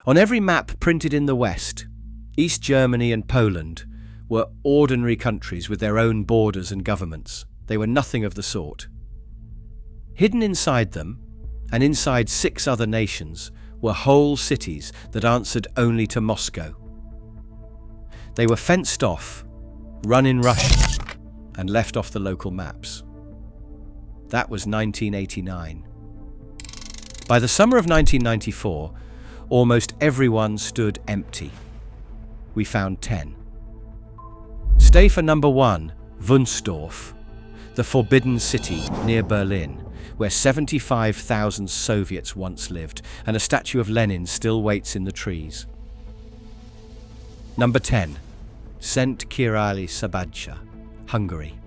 On every map printed in the West, East Germany and Poland were ordinary countries with their own borders and governments. They were nothing of the sort. Hidden inside them, and inside 6 other nations, were whole cities that answered only to Moscow. They were fenced off, run in Russian, and left off the local maps. That was 1989. By the summer of 1994, almost everyone stood empty. We found 10. Stay for number 1, Wünsdorf, the Forbidden City near Berlin, where 75,000 Soviets once lived, and a statue of Lenin still waits in the trees. Number 10, Szentkirályszabadja, Hungary.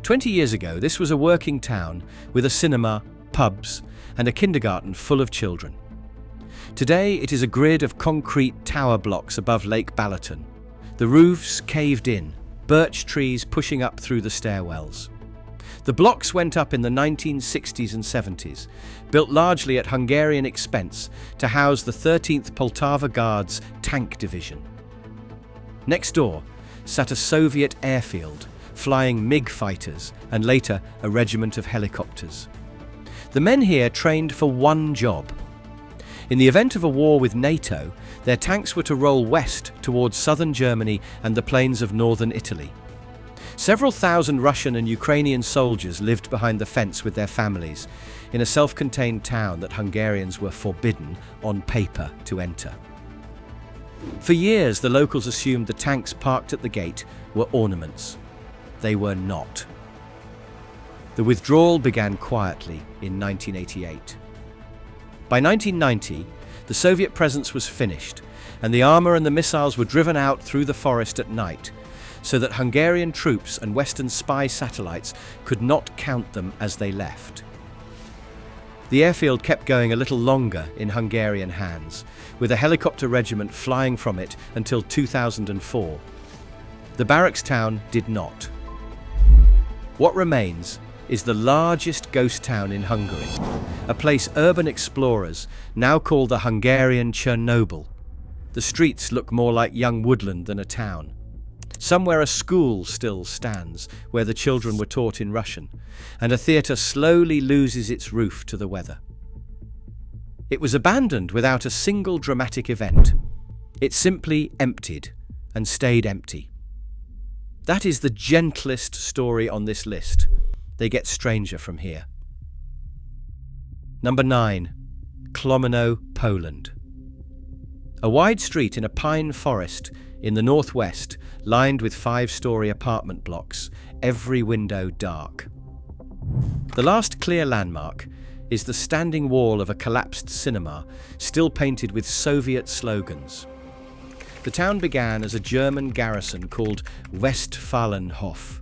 20 years ago, this was a working town with a cinema, pubs, and a kindergarten full of children. Today, it is a grid of concrete tower blocks above Lake Balaton. The roofs caved in, birch trees pushing up through the stairwells. The blocks went up in the 1960s and 70s, built largely at Hungarian expense to house the 13th Poltava Guards tank division. Next door sat a Soviet airfield, flying MiG fighters and later a regiment of helicopters. The men here trained for one job. In the event of a war with NATO, their tanks were to roll west towards southern Germany and the plains of northern Italy. Several thousand Russian and Ukrainian soldiers lived behind the fence with their families in a self-contained town that Hungarians were forbidden on paper to enter. For years, the locals assumed the tanks parked at the gate were ornaments. They were not. The withdrawal began quietly in 1988. By 1990, the Soviet presence was finished, and the armor and the missiles were driven out through the forest at night, so that Hungarian troops and Western spy satellites could not count them as they left. The airfield kept going a little longer in Hungarian hands, with a helicopter regiment flying from it until 2004. The barracks town did not. What remains is the largest ghost town in Hungary, a place urban explorers now call the Hungarian Chernobyl. The streets look more like young woodland than a town. Somewhere a school still stands, where the children were taught in Russian, and a theatre slowly loses its roof to the weather. It was abandoned without a single dramatic event. It simply emptied and stayed empty. That is the gentlest story on this list. They get stranger from here. Number 9, Klomino, Poland. A wide street in a pine forest in the northwest, lined with 5-story apartment blocks, every window dark. The last clear landmark is the standing wall of a collapsed cinema, still painted with Soviet slogans. The town began as a German garrison called Westfalenhof,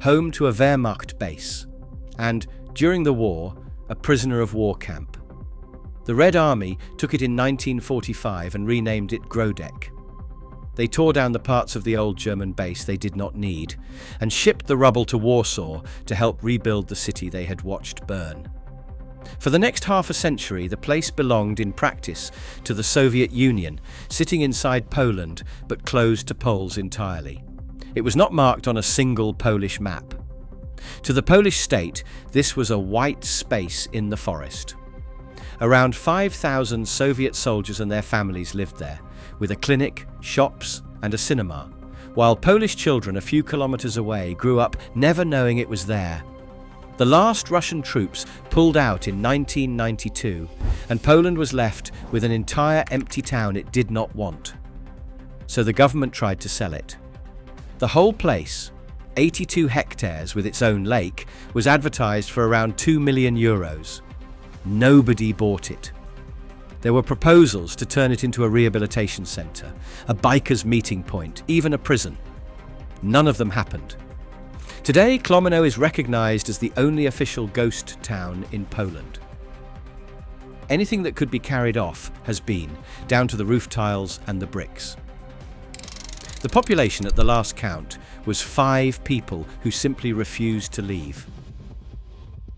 home to a Wehrmacht base, and, during the war, a prisoner of war camp. The Red Army took it in 1945 and renamed it Grodeck. They tore down the parts of the old German base they did not need, and shipped the rubble to Warsaw to help rebuild the city they had watched burn. For the next half a century, the place belonged in practice to the Soviet Union, sitting inside Poland but closed to Poles entirely. It was not marked on a single Polish map. To the Polish state, this was a white space in the forest. Around 5,000 Soviet soldiers and their families lived there, with a clinic, shops, and a cinema, while Polish children a few kilometers away grew up never knowing it was there. The last Russian troops pulled out in 1992, and Poland was left with an entire empty town it did not want. So the government tried to sell it. The whole place, 82 hectares with its own lake, was advertised for around €2 million. Nobody bought it. There were proposals to turn it into a rehabilitation centre, a bikers' meeting point, even a prison. None of them happened. Today, Klomino is recognised as the only official ghost town in Poland. Anything that could be carried off has been, down to the roof tiles and the bricks. The population at the last count was 5 people who simply refused to leave.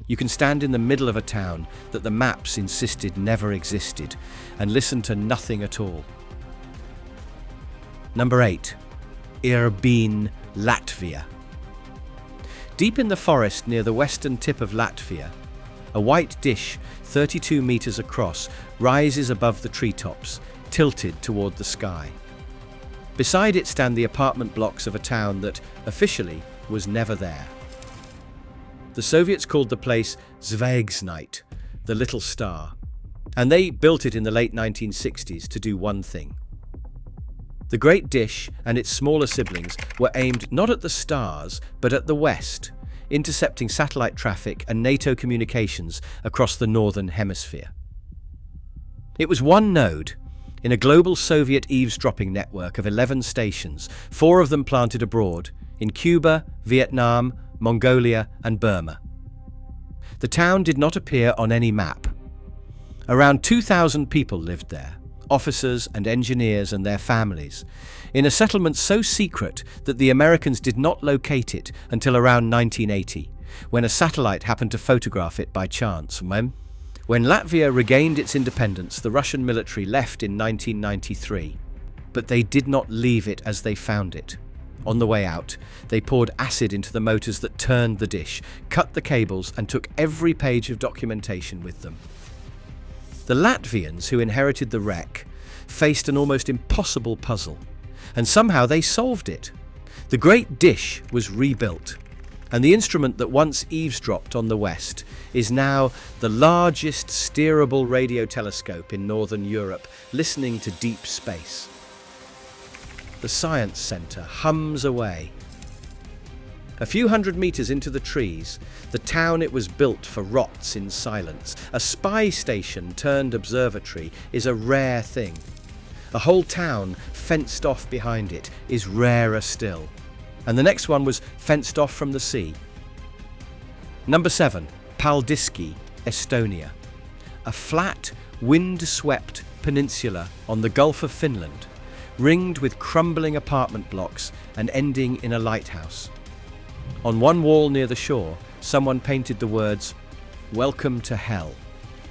You can stand in the middle of a town that the maps insisted never existed and listen to nothing at all. Number 8. Irbene, Latvia. Deep in the forest near the western tip of Latvia, a white dish 32 meters across rises above the treetops, tilted toward the sky. Beside it stand the apartment blocks of a town that, officially, was never there. The Soviets called the place Zvezda, the Little Star, and they built it in the late 1960s to do one thing. The Great Dish and its smaller siblings were aimed not at the stars, but at the west, intercepting satellite traffic and NATO communications across the northern hemisphere. It was one node in a global Soviet eavesdropping network of 11 stations, 4 of them planted abroad, in Cuba, Vietnam, Mongolia and Burma. The town did not appear on any map. Around 2,000 people lived there, officers and engineers and their families, in a settlement so secret that the Americans did not locate it until around 1980, when a satellite happened to photograph it by chance. When Latvia regained its independence, the Russian military left in 1993, but they did not leave it as they found it. On the way out, they poured acid into the motors that turned the dish, cut the cables, and took every page of documentation with them. The Latvians, who inherited the wreck, faced an almost impossible puzzle, and somehow they solved it. The Great Dish was rebuilt, and the instrument that once eavesdropped on the west is now the largest steerable radio telescope in northern Europe, listening to deep space. The science centre hums away. A few hundred meters into the trees, the town it was built for rots in silence. A spy station turned observatory is a rare thing. A whole town fenced off behind it is rarer still. And the next one was fenced off from the sea. Number 7. Paldiski, Estonia. A flat, wind-swept peninsula on the Gulf of Finland, ringed with crumbling apartment blocks and ending in a lighthouse. On one wall near the shore, someone painted the words, "Welcome to Hell,"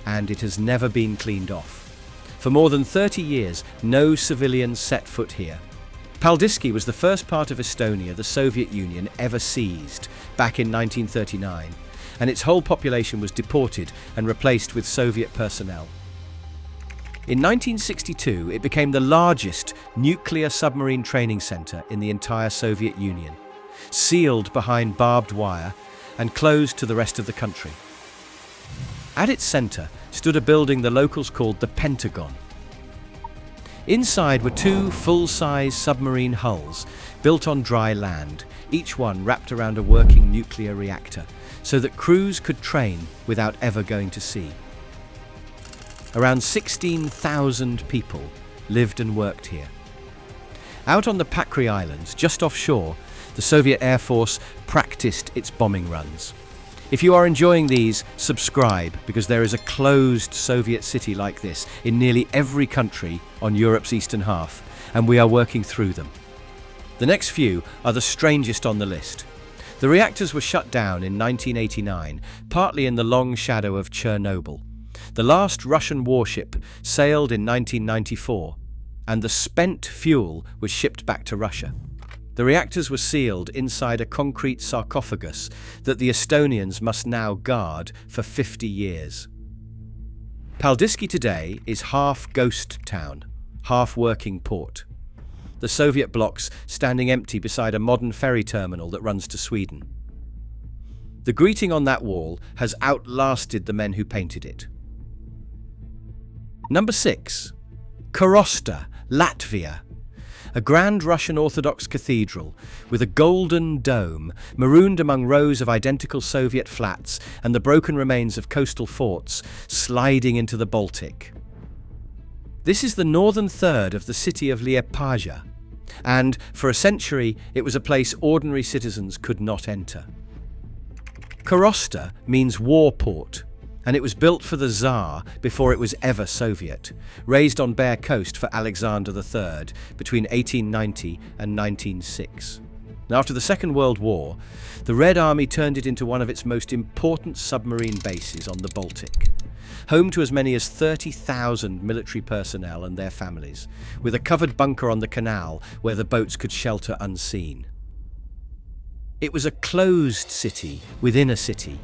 and it has never been cleaned off. For more than 30 years, no civilians set foot here. Paldiski was the first part of Estonia the Soviet Union ever seized, back in 1939, and its whole population was deported and replaced with Soviet personnel. In 1962, it became the largest nuclear submarine training center in the entire Soviet Union, sealed behind barbed wire and closed to the rest of the country. At its center stood a building the locals called the Pentagon. Inside were 2 full-size submarine hulls built on dry land, each one wrapped around a working nuclear reactor, so that crews could train without ever going to sea. Around 16,000 people lived and worked here. Out on the Pakri Islands, just offshore, the Soviet Air Force practiced its bombing runs. If you are enjoying these, subscribe, because there is a closed Soviet city like this in nearly every country on Europe's eastern half, and we are working through them. The next few are the strangest on the list. The reactors were shut down in 1989, partly in the long shadow of Chernobyl. The last Russian warship sailed in 1994, and the spent fuel was shipped back to Russia. The reactors were sealed inside a concrete sarcophagus that the Estonians must now guard for 50 years. Paldiski today is half ghost town, half working port. The Soviet blocks standing empty beside a modern ferry terminal that runs to Sweden. The greeting on that wall has outlasted the men who painted it. Number 6. Karosta, Latvia. A grand Russian Orthodox cathedral with a golden dome marooned among rows of identical Soviet flats and the broken remains of coastal forts sliding into the Baltic. This is the northern third of the city of Liepaja, and for a century it was a place ordinary citizens could not enter. Karosta means war port, and it was built for the Tsar before it was ever Soviet, raised on Bear Coast for Alexander III between 1890 and 1906. After the Second World War, the Red Army turned it into one of its most important submarine bases on the Baltic, home to as many as 30,000 military personnel and their families, with a covered bunker on the canal where the boats could shelter unseen. It was a closed city within a city.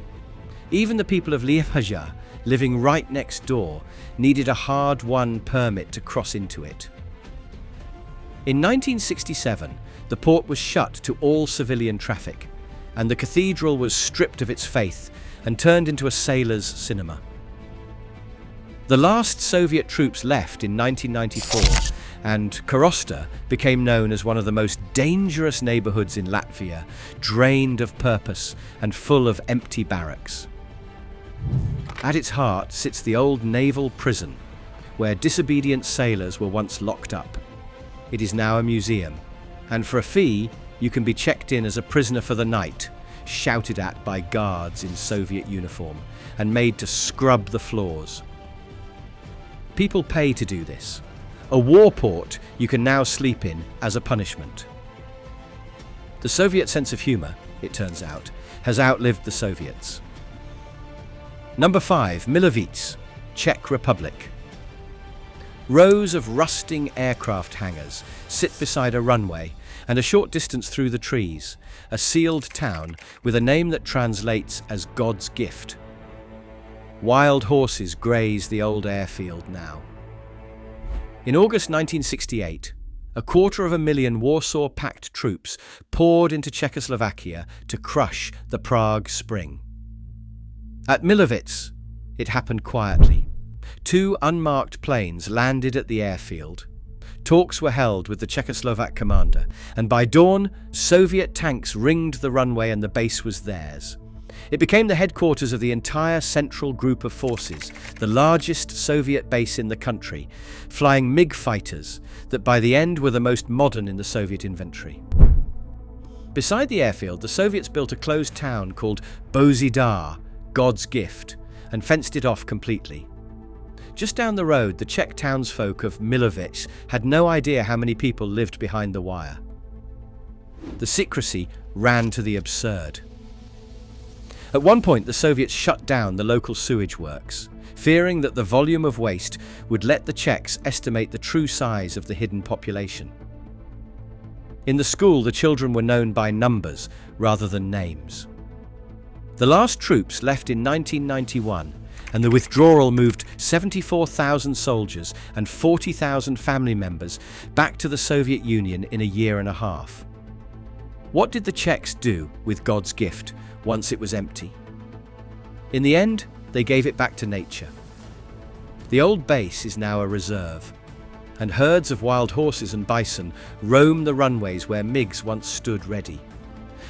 Even the people of Liepaja, living right next door, needed a hard-won permit to cross into it. In 1967, the port was shut to all civilian traffic, and the cathedral was stripped of its faith and turned into a sailor's cinema. The last Soviet troops left in 1994, and Karosta became known as one of the most dangerous neighborhoods in Latvia, drained of purpose and full of empty barracks. At its heart sits the old naval prison, where disobedient sailors were once locked up. It is now a museum, and for a fee, you can be checked in as a prisoner for the night, shouted at by guards in Soviet uniform, and made to scrub the floors. People pay to do this. A war port you can now sleep in as a punishment. The Soviet sense of humor, it turns out, has outlived the Soviets. Number 5, Milovice, Czech Republic. Rows of rusting aircraft hangars sit beside a runway, and a short distance through the trees, a sealed town with a name that translates as God's gift. Wild horses graze the old airfield now. In August 1968, 250,000 Warsaw-packed troops poured into Czechoslovakia to crush the Prague Spring. At Milovice, it happened quietly. 2 unmarked planes landed at the airfield. Talks were held with the Czechoslovak commander, and by dawn, Soviet tanks ringed the runway and the base was theirs. It became the headquarters of the entire Central Group of Forces, the largest Soviet base in the country, flying MiG fighters that by the end were the most modern in the Soviet inventory. Beside the airfield, the Soviets built a closed town called Boží dar, God's gift, and fenced it off completely. Just down the road, the Czech townsfolk of Milovice had no idea how many people lived behind the wire. The secrecy ran to the absurd. At one point, the Soviets shut down the local sewage works, fearing that the volume of waste would let the Czechs estimate the true size of the hidden population. In the school, the children were known by numbers rather than names. The last troops left in 1991, and the withdrawal moved 74,000 soldiers and 40,000 family members back to the Soviet Union in a year and a half. What did the Czechs do with God's gift once it was empty? In the end, they gave it back to nature. The old base is now a reserve, and herds of wild horses and bison roam the runways where MiGs once stood ready.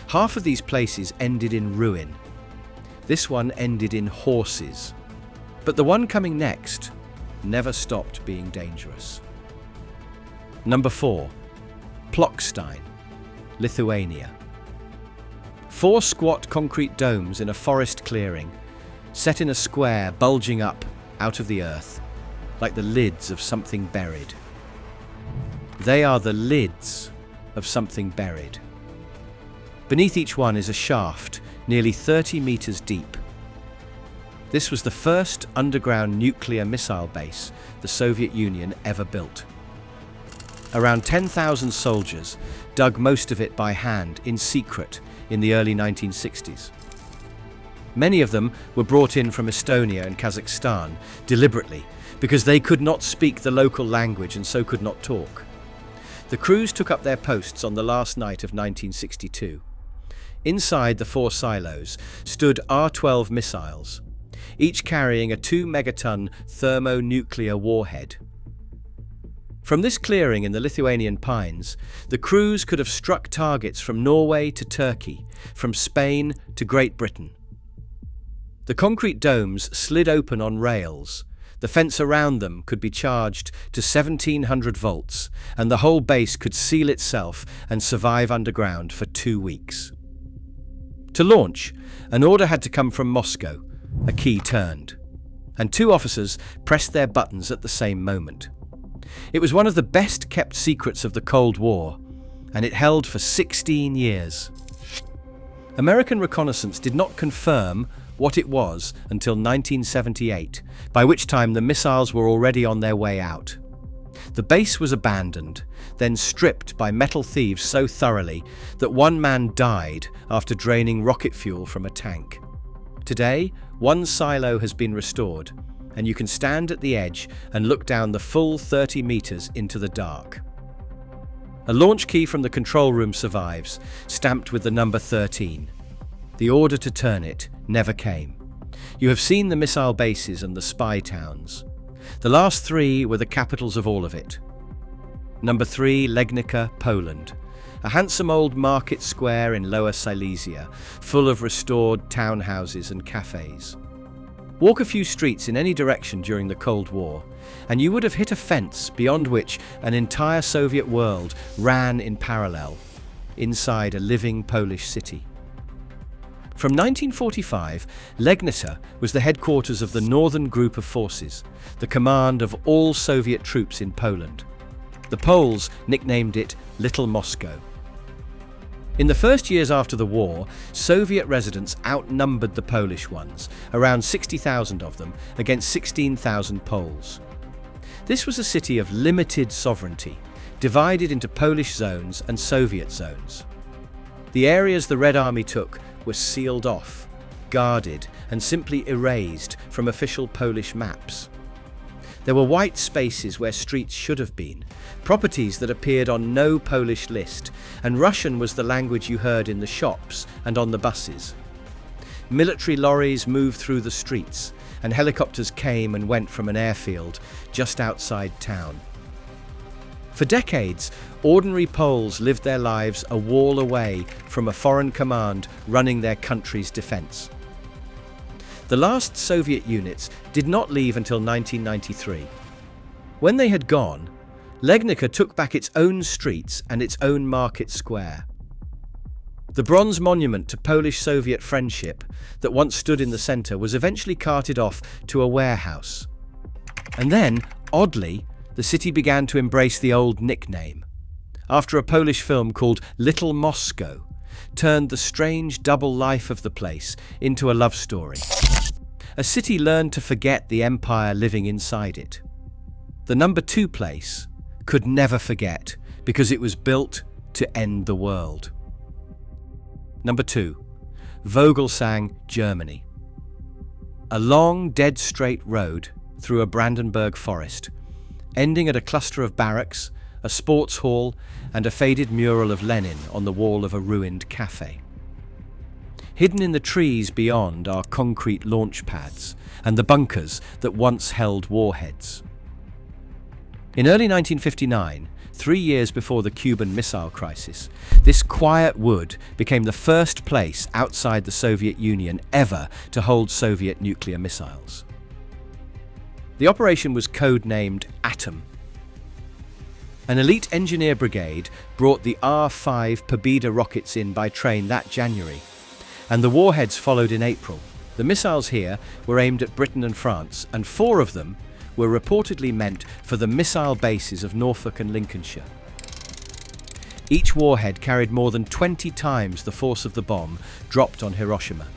Half of these places ended in ruin. This one ended in horses. But the one coming next never stopped being dangerous. Number 4, Plokstine, Lithuania. 4 squat concrete domes in a forest clearing, set in a square bulging up out of the earth, like the lids of something buried. They are the lids of something buried. Beneath each one is a shaft nearly 30 meters deep. This was the first underground nuclear missile base the Soviet Union ever built. Around 10,000 soldiers dug most of it by hand in secret in the early 1960s. Many of them were brought in from Estonia and Kazakhstan deliberately because they could not speak the local language and so could not talk. The crews took up their posts on the last night of 1962. Inside the 4 silos stood R-12 missiles, each carrying a 2-megaton thermonuclear warhead. From this clearing in the Lithuanian pines, the crews could have struck targets from Norway to Turkey, from Spain to Great Britain. The concrete domes slid open on rails. The fence around them could be charged to 1700 volts, and the whole base could seal itself and survive underground for 2 weeks. To launch, an order had to come from Moscow. A key turned, and 2 officers pressed their buttons at the same moment. It was one of the best-kept secrets of the Cold War, and it held for 16 years. American reconnaissance did not confirm what it was until 1978, by which time the missiles were already on their way out. The base was abandoned, then stripped by metal thieves so thoroughly that one man died after draining rocket fuel from a tank. Today, one silo has been restored, and you can stand at the edge and look down the full 30 meters into the dark. A launch key from the control room survives, stamped with the number 13. The order to turn it never came. You have seen the missile bases and the spy towns. The last three were the capitals of all of it. Number 3, Legnica, Poland. A handsome old market square in Lower Silesia, full of restored townhouses and cafes. Walk a few streets in any direction during the Cold War, and you would have hit a fence beyond which an entire Soviet world ran in parallel, inside a living Polish city. From 1945, Legnica was the headquarters of the Northern Group of Forces, the command of all Soviet troops in Poland. The Poles nicknamed it Little Moscow. In the first years after the war, Soviet residents outnumbered the Polish ones, around 60,000 of them against 16,000 Poles. This was a city of limited sovereignty, divided into Polish zones and Soviet zones. The areas the Red Army took were sealed off, guarded, and simply erased from official Polish maps. There were white spaces where streets should have been, properties that appeared on no Polish list, and Russian was the language you heard in the shops and on the buses. Military lorries moved through the streets, and helicopters came and went from an airfield just outside town. For decades, ordinary Poles lived their lives a wall away from a foreign command running their country's defense. The last Soviet units did not leave until 1993. When they had gone, Legnica took back its own streets and its own market square. The bronze monument to Polish-Soviet friendship that once stood in the centre was eventually carted off to a warehouse. And then, oddly, the city began to embrace the old nickname, after a Polish film called Little Moscow turned the strange double life of the place into a love story. A city learned to forget the empire living inside it. The number 2 place could never forget because it was built to end the world. Number 2, Vogelsang, Germany. A long, dead straight road through a Brandenburg forest, ending at a cluster of barracks, a sports hall, and a faded mural of Lenin on the wall of a ruined cafe. Hidden in the trees beyond are concrete launch pads and the bunkers that once held warheads. In early 1959, 3 years before the Cuban Missile Crisis, this quiet wood became the first place outside the Soviet Union ever to hold Soviet nuclear missiles. The operation was codenamed Atom. An elite engineer brigade brought the R-5 Pobeda rockets in by train that January, and the warheads followed in April. The missiles here were aimed at Britain and France, and 4 of them were reportedly meant for the missile bases of Norfolk and Lincolnshire. Each warhead carried more than 20 times the force of the bomb dropped on Hiroshima.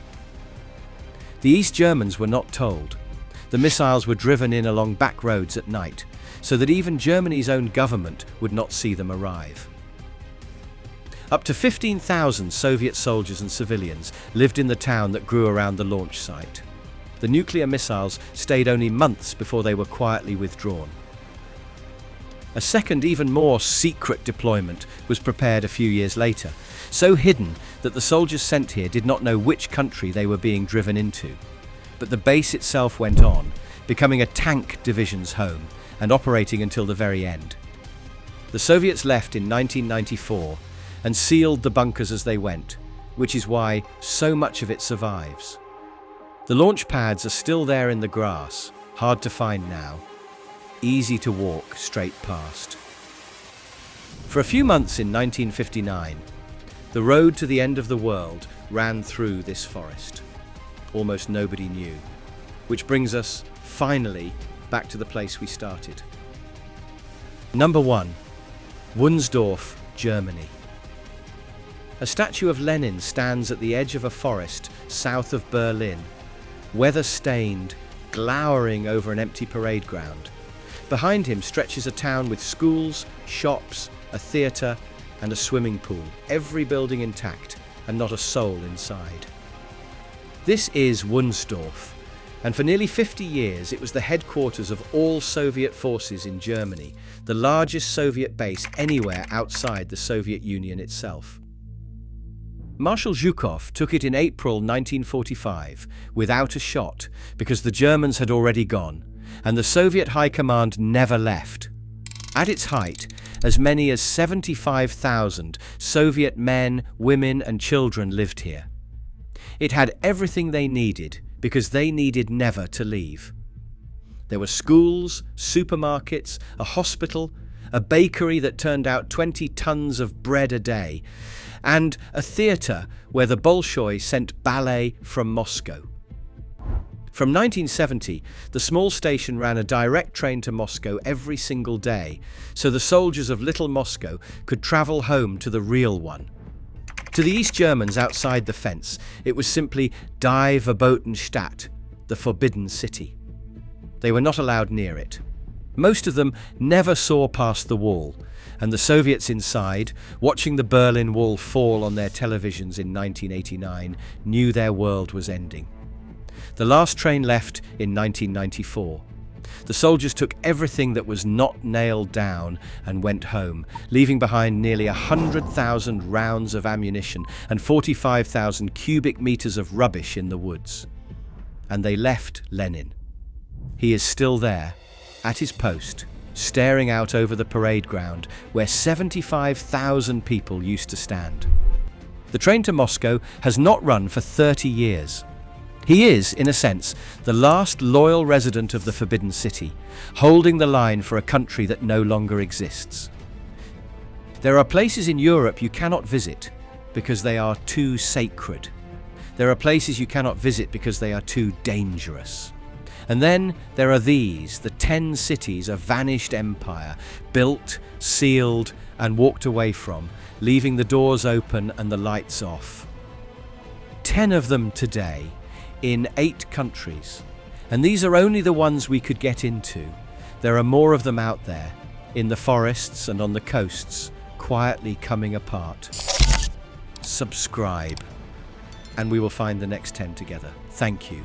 The East Germans were not told. The missiles were driven in along back roads at night, so that even Germany's own government would not see them arrive. Up to 15,000 Soviet soldiers and civilians lived in the town that grew around the launch site. The nuclear missiles stayed only months before they were quietly withdrawn. A second, even more secret deployment was prepared a few years later, so hidden that the soldiers sent here did not know which country they were being driven into. But the base itself went on, becoming a tank division's home and operating until the very end. The Soviets left in 1994 and sealed the bunkers as they went, which is why so much of it survives. The launch pads are still there in the grass, hard to find now, easy to walk straight past. For a few months in 1959, the road to the end of the world ran through this forest. Almost nobody knew, which brings us, finally, back to the place we started. Number 1, Wünsdorf, Germany. A statue of Lenin stands at the edge of a forest south of Berlin, weather-stained, glowering over an empty parade ground. Behind him stretches a town with schools, shops, a theatre and a swimming pool, every building intact and not a soul inside. This is Wünsdorf, and for nearly 50 years it was the headquarters of all Soviet forces in Germany, the largest Soviet base anywhere outside the Soviet Union itself. Marshal Zhukov took it in April 1945 without a shot because the Germans had already gone, and the Soviet High Command never left. At its height, as many as 75,000 Soviet men, women and children lived here. It had everything they needed because they needed never to leave. There were schools, supermarkets, a hospital, a bakery that turned out 20 tons of bread a day, and a theatre where the Bolshoi sent ballet from Moscow. From 1970, the small station ran a direct train to Moscow every single day, so the soldiers of Little Moscow could travel home to the real one. To the East Germans outside the fence, it was simply Die Verboten Stadt, the Forbidden City. They were not allowed near it. Most of them never saw past the wall, and the Soviets inside, watching the Berlin Wall fall on their televisions in 1989, knew their world was ending. The last train left in 1994. The soldiers took everything that was not nailed down and went home, leaving behind nearly 100,000 rounds of ammunition and 45,000 cubic meters of rubbish in the woods. And they left Lenin. He is still there, at his post, staring out over the parade ground where 75,000 people used to stand. The train to Moscow has not run for 30 years. He is, in a sense, the last loyal resident of the Forbidden City, holding the line for a country that no longer exists. There are places in Europe you cannot visit because they are too sacred. There are places you cannot visit because they are too dangerous. And then there are these, the 10 cities a vanished empire, built, sealed, and walked away from, leaving the doors open and the lights off. 10 of them today, in 8 countries. And these are only the ones we could get into. There are more of them out there, in the forests and on the coasts, quietly coming apart. Subscribe, and we will find the next 10 together. Thank you.